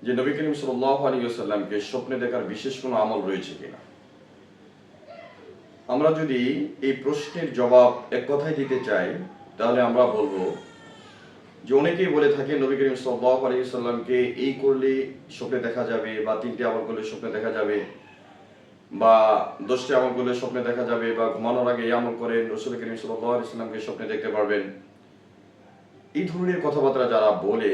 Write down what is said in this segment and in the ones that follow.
যে নবী করিম সাল্লাল্লাহু আলাইহি ওয়াসাল্লামকে স্বপ্নে দেখার বিশেষ কোনো আমল রয়েছে কিনা। আমরা যদি এই প্রশ্নের জবাব এক কথায় দিতে চাই তাহলে আমরা বলবো যে অনেকেই বলে থাকে নবী করিম সাল্লাল্লাহু আলাইহি ওয়াসাল্লামকে এই করলে স্বপ্নে দেখা যাবে, বা 3টি আমল করলে স্বপ্নে দেখা যাবে, বা 10টি আমল করলে স্বপ্নে দেখা যাবে, বা ঘুমানোর আগে এই আমল করে রাসূল করিম সাল্লাল্লাহু আলাইহি ওয়াসাল্লামকে স্বপ্নে দেখতে পারবেন। এই ধরনের কথাবার্তা যারা বলে,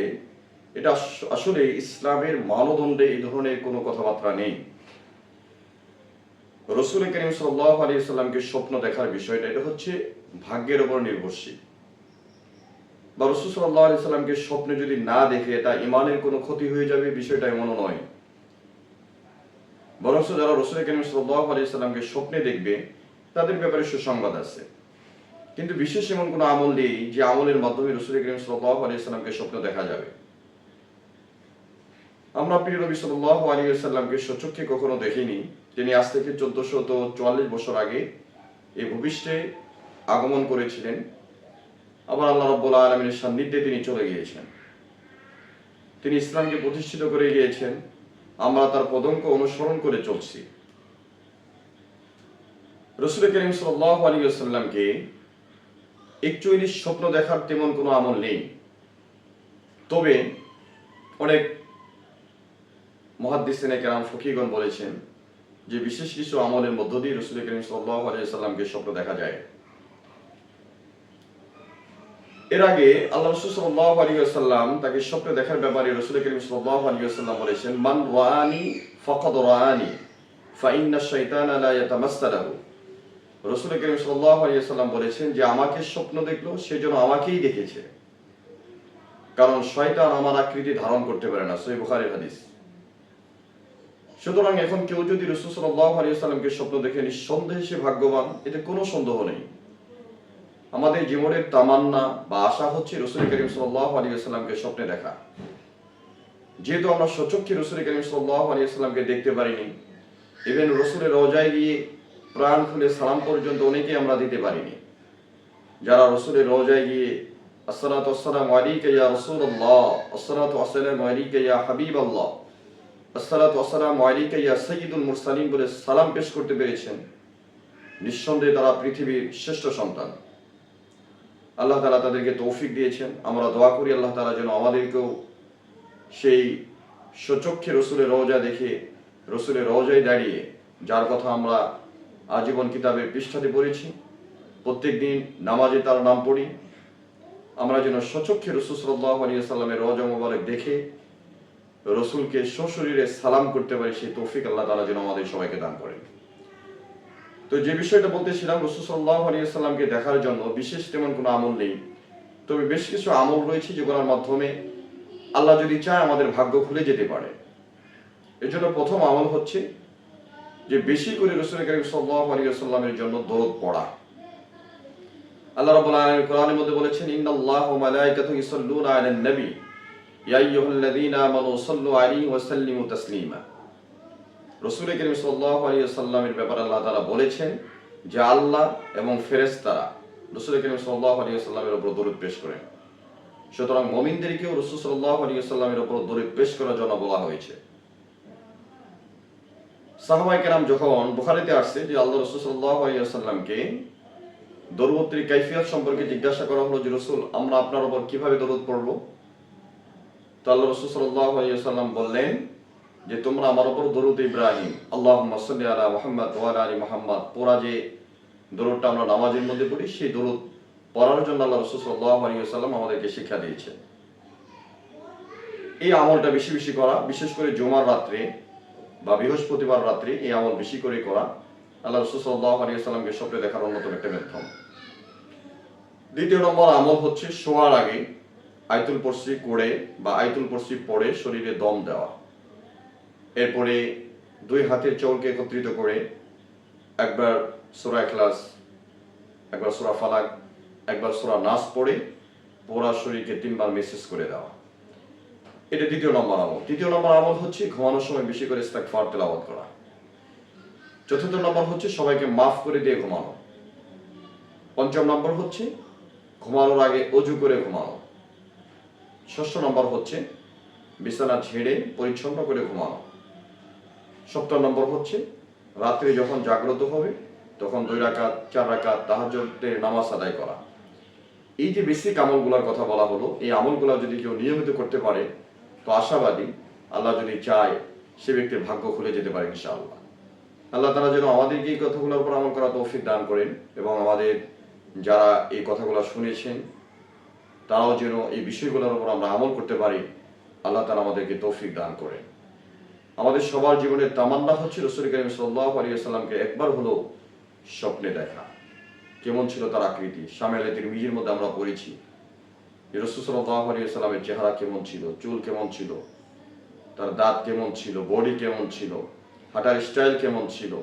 এটা আসলে ইসলামের মানদণ্ডে এই ধরনের কোনো কথাবার্তা নেই। রাসূল করিম সাল্লাল্লাহু আলাইহি ওয়াসাল্লামকে স্বপ্ন দেখার বিষয়টা এটা হচ্ছে ভাগ্যের উপর নির্ভরশীল। বা রাসূল সাল্লাল্লাহু আলাইহি ওয়াসাল্লামকে স্বপ্নে যদি না দেখে এটা ঈমানের কোনো ক্ষতি হয়ে যাবে, বিষয়টা এমনও নয়। বরং যারা রাসূল করিম সাল্লাল্লাহু আলাইহি ওয়াসাল্লামকে স্বপ্নে দেখবে তাদের ব্যাপারে সুসংবাদ আছে। কিন্তু বিশেষ এমন কোনো আমল নেই যে আমলের মাধ্যমে রাসূল করিম সাল্লাল্লাহু আলাইহি ওয়াসাল্লামকে স্বপ্ন দেখা যাবে। আমরা প্রিয় নবী সাল্লাল্লাহু আলাইহি ওয়াসাল্লামকে স্বচক্ষে কখনো দেখিনি। তিনি আজ থেকে 1444 বছর আগে এই ভূপৃষ্ঠে আগমন করেছিলেন, আবার আল্লাহ রাব্বুল আলামিনের সান্নিধ্যে তিনি চলে গিয়েছেন। তিনি ইসলামকে প্রতিষ্ঠিত করে গিয়েছেন, আমরা তার পদঙ্ক অনুসরণ করে চলছি। রাসূল করিম সাল্লাল্লাহু আলাইহি ওয়াসাল্লামকে অ্যাকচুয়ালি স্বপ্ন দেখার তেমন কোনো আমল নেই। তবে অনেক মুহাদ্দিসিনে কেরাম ফকিহগণ বলেছেন যে বিশেষ কিছু আমলের মধ্য দিয়ে রাসূল করিম সাল্লাল্লাহু আলাইহি ওয়াসাল্লামকে স্বপ্ন দেখা যায়। এর আগে আল্লাহ রাসূল সাল্লাল্লাহু আলাইহি ওয়াসাল্লাম তাকে স্বপ্নে দেখার ব্যাপারে রাসূল করিম সাল্লাল্লাহু আলাইহি ওয়াসাল্লাম বলেছেন, মান রাআনি ফাকাদ রাআনি ফাইন্না শাইতানা লা ইয়াতামাসসালু। রাসূল করিম সাল্লাল্লাহু আলাইহি ওয়াসাল্লাম বলেছেন যে আমাকে স্বপ্ন দেখলো সেজন্য আমাকেই দেখেছে, কারণ শয়তান আমার আকৃতি ধারণ করতে পারে না। সহিহ বুখারীর হাদিস। সুতরাং এখন কেউ যদি রাসূল সাল্লাল্লাহু আলাইহি ওয়াসাল্লামকে স্বপ্ন দেখে নিঃসন্দেহে সে ভাগ্যবান, এতে কোনো সন্দেহ নেই। আমাদের জীবনের তামান্না বা আশা হচ্ছে রাসূল করিম সাল্লাল্লাহু আলাইহি ওয়াসাল্লামকে স্বপ্নে দেখা। যেহেতু আমরা সচক্ষে রাসূল করিম সাল্লাল্লাহু আলাইহি ওয়াসাল্লামকে দেখতে পারিনি, ইভেন রাসূলের রওজায় গিয়ে প্রাণ খুলে সালাম পর্যন্ত অনেকেই আমরা দিতে পারিনি। যারা রাসূলের রওজায় গিয়ে আসসালাতু ওয়াসসালামু আলাইকা ইয়া রাসূলুল্লাহ, আসসালাতু ওয়াসসালামু আলাইকা ইয়া হাবিবাল্লাহ, আসসালাতু ওয়াসসালামু আলাইকা ইয়া সাইয়্যিদুল মুরসালিন বলে সালাম পেশ করতে পেরেছেন, নিঃসন্দেহে তারা পৃথিবীর শ্রেষ্ঠ সন্তান। আল্লাহ তাআলা তাদেরকে তৌফিক দিয়েছেন। আমরা দোয়া করি আল্লাহ তাআলা যেন আমাদেরকেও সেই সচক্ষে রাসূলের রওজা দেখে, রাসূলের রওজায় দাঁড়িয়ে, যার কথা আমরা আজীবন কিতাবের পৃষ্ঠাতে পড়েছি, প্রত্যেকদিন নামাজে তার নাম পড়ি, আমরা যেন সচক্ষে রাসূল সাল্লাল্লাহু আলাইহি ওয়াসাল্লামের রওজা মোবারক দেখে রাসূলকে সশরীরে সালাম করতে পারি, সেই তৌফিক আল্লাহ তাআলা যেন আমাদের সবাইকে দান করেন। তো যে বিষয়টা বলতেছিলাম, রাসূল সাল্লাল্লাহু আলাইহি ওয়াসাল্লামকে দেখার জন্য বিশেষ তেমন কোনো আমল নেই, তবে বেশ কিছু আমল রয়েছে যেগুলোর মাধ্যমে আল্লাহ যদি চায় আমাদের ভাগ্য খুলে যেতে পারে। এর জন্য প্রথম আমল হচ্ছে যে বেশি করে রাসূল করিম সাল্লাল্লাহু আলাইহি ওয়াসাল্লামের জন্য দরুদ পড়া। আল্লাহ রাব্বুল আলামিন কোরআনের মধ্যে বলেছেন, ইন্নাল্লাহা ওয়া মালাইকাতুহু ইউসাল্লুনা আলান নবী ইয়া আইয়ুহাল্লাযীনা আমানু সাল্লু আলাইহি ওয়া সাল্লিমু তাসলিমা। রাসূল করিম সাল্লাল্লাহু আলাইহি ওয়াসাল্লামের ব্যাপারে আল্লাহ তাআলা বলেছেন যে আল্লাহ এবং ফেরেশতারা রাসূল করিম সাল্লাল্লাহু আলাইহি ওয়াসাল্লামের উপর দরুদ পেশ করেন। সুতরাং মুমিনদেরকেও রাসূল সাল্লাল্লাহু আলাইহি ওয়াসাল্লামের উপর দরুদ পেশ করার জন্য বলা হয়েছে। সাহাবায়ে কেরাম যখন বুখারীতে আসছে যে আল্লাহ রাসূল সাল্লাল্লাহু আলাইহি ওয়াসাল্লামকে দরুদের কাইফিয়ত সম্পর্কে জিজ্ঞাসা করা হলো যে রাসূল, আমরা আপনার উপর কিভাবে দরুদ পড়ব? তো আল্লাহ রাসূল সাল্লাল্লাহু আলাইহি ওয়াসাল্লাম বললেন যে তোমরা আমার উপর দরুদ ইব্রাহিম আল্লাহুম্মা সাল্লি আলা মুহাম্মাদ ওয়া আলা আলি মুহাম্মাদ পড়া, যে দরুদটা আমরা নামাজের মধ্যে পড়ি, সেই দরুদ পড়ার জন্য আল্লাহ রাসূল সাল্লাল্লাহু আলাইহি ওয়াসাল্লাম আমাদেরকে শিক্ষা দিয়েছেন। এই আমলটা বেশি বেশি করা, বিশেষ করে জুমার রাত্রে বা বৃহস্পতিবার রাত্রে এই আমল বেশি করে করা আল্লাহ রাসূল সাল্লাল্লাহু আলাইহি ওয়াসাল্লামকে স্বপ্নে দেখার অন্যতম একটা মাধ্যম। দ্বিতীয় নম্বর আমল হচ্ছে শোয়ার আগে আয়াতুল কুরসি পড়ে বা আয়াতুল কুরসি পড়ে শরীরে দম দেওয়া। এরপরে দুই হাতের চৌলকে একত্রিত করে একবার সূরা ইখলাস, একবার সূরা ফালাক, একবার সূরা নাস পড়ে পুরো শরীরকে 3 বার মেসেজ করে দেওয়া। এটা দ্বিতীয় নম্বর আমল। তৃতীয় নম্বর আমল হচ্ছে ঘুমানোর সময় বেশি করে ইস্তিগফার তেলাওয়াত করা। চতুর্থ নম্বর হচ্ছে সবাইকে মাফ করে দিয়ে ঘুমানো। পঞ্চম নম্বর হচ্ছে ঘুমানোর আগে ওযু করে ঘুমানো। ষষ্ঠ নম্বর হচ্ছে বিছানা ঝেড়ে পরিচ্ছন্ন করে ঘুমানো। 70 নম্বর হচ্ছে রাত্রে যখন জাগ্রত হবে তখন 2 রাকাত 4 রাকাত তাহাজ্জুদের নামাজ আদায় করা। এই যে বেসিক আমলগুলোর কথা বলা হলো, এই আমলগুলো যদি কেউ নিয়মিত করতে পারে তো আশাবাদী আল্লাহ যদি চায় সে ব্যক্তির ভাগ্য খুলে যেতে পারে ইনশাআল্লাহ। আল্লাহ তাআলা যেন আমাদেরকে এই কথাগুলোর উপর আমল করার তৌফিক দান করেন এবং আমাদের যারা এই কথাগুলো শুনেছেন তারাও যেন এই বিষয়গুলোর উপর আমরা আমল করতে পারি। আল্লাহ তাআলা আমাদেরকে তৌফিক দান করেন। আমাদের সবার জীবনের তামান্না হচ্ছে রাসূল করিম সাল্লাল্লাহু আলাইহি ওয়াসাল্লামকে একবার হলো স্বপ্নে দেখা। কেমন ছিল তার আকৃতি? শামিল তিরমিজির মধ্যে আমরা পড়েছি যে রাসূল সাল্লাল্লাহু আলাইহি ওয়াসাল্লামের চেহারা কেমন ছিল, চুল কেমন ছিল, তার দাঁত কেমন ছিল, বডি কেমন ছিল, হাঁটার স্টাইল কেমন ছিল,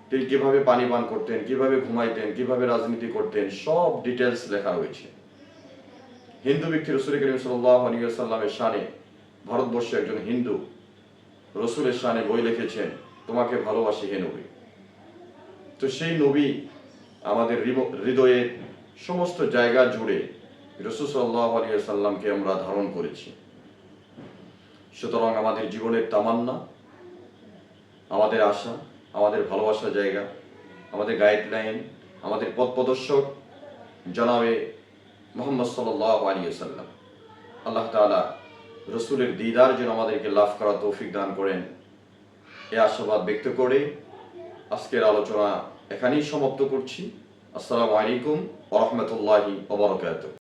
তিনি কিভাবে পানি পান করতেন, কিভাবে ঘুমাইতেন, কিভাবে রাজনীতি করতেন, সব ডিটেলস লেখা রয়েছে। হিন্দু ব্যক্তি রাসূল করিম সাল্লাল্লাহু আলাইহি ওয়াসাল্লামের শানে, ভারতবর্ষে একজন হিন্দু রসুলের শানে বই লিখেছেন, তোমাকে ভালোবাসি হে নবী। তো সেই নবী আমাদের হৃদয়ের সমস্ত জায়গা জুড়ে রাসূল সাল্লাল্লাহু আলাইহি ওয়াসাল্লামকে আমরা ধারণ করেছি। সুতরাং আমাদের জীবনের তামান্না, আমাদের আশা, আমাদের ভালোবাসার জায়গা, আমাদের গাইডলাইন, আমাদের পথ প্রদর্শক জনাবে মুহাম্মদ সাল্লাল্লাহু আলাইহি ওয়াসাল্লাম। আল্লাহ তাআলা রসুলের দিদার যেন আমাদেরকে লাভ করার তৌফিক দান করেন, এই আশাবাদ ব্যক্ত করে আজকের আলোচনা এখানেই সমাপ্ত করছি। আসসালামু আলাইকুম ওয়া রাহমাতুল্লাহি ওয়া বারাকাতুহু।